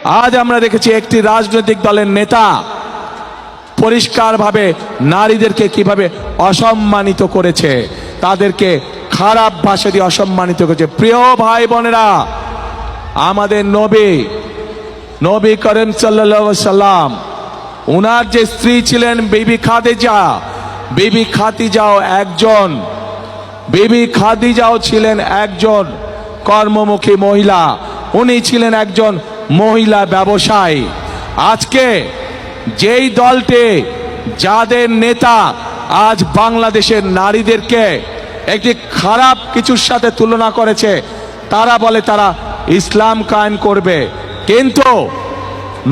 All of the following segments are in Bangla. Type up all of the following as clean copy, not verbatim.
আজ আমরা দেখেছি একটি রাজনৈতিক দলের নেতা পরিষ্কারভাবে নারীদেরকে কিভাবে অসম্মানিত করেছে, তাদেরকে খারাপ ভাষা দিয়ে অসম্মানিত করেছে। প্রিয় ভাই বোনেরা, আমাদের নবী করিম সাল্লাল্লাহু আলাইহি সাল্লাম, উনার যে স্ত্রী ছিলেন বিবি খাদিজাও ছিলেন একজন কর্মমুখী মহিলা। উনি ছিলেন একজন মহিলা ব্যবসায়ী। আজকে যেই দলটি, যাদের নেতা আজ বাংলাদেশের নারীদেরকে একটি খারাপ কিছুর সাথে তুলনা করেছে, তারা বলে তারা ইসলাম কায়েম করবে, কিন্তু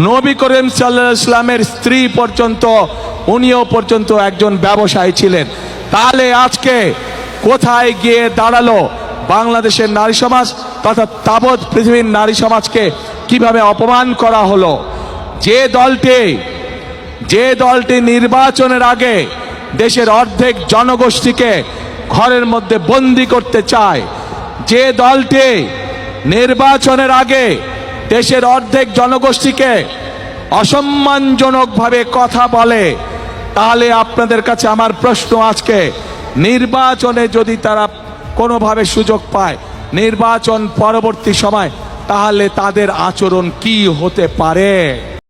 নবী করিম সাল্লাল্লাহু আলাইহি ওয়াসাল্লামের স্ত্রী পর্যন্ত, উনিও পর্যন্ত একজন ব্যবসায়ী ছিলেন। তাহলে আজকে কোথায় গিয়ে দাঁড়ালো বাংলাদেশের নারী সমাজ তথা তাবৎ পৃথিবীর নারী সমাজকে কিভাবে অপমান করা হলো? যে দলটি নির্বাচনের আগে দেশের অর্ধেক জনগোষ্ঠীকে ঘরের মধ্যে বন্দী করতে চায়, যে দলটি নির্বাচনের আগে দেশের অর্ধেক জনগোষ্ঠীকে অসম্মানজনকভাবে কথা বলে, তাহলে আপনাদের কাছে আমার প্রশ্ন, আজকে নির্বাচনে যদি তারা কোনোভাবে সুযোগ পায়, নির্বাচন পরবর্তী সময়, তাহলে তাদের আচরণ কি হতে পারে?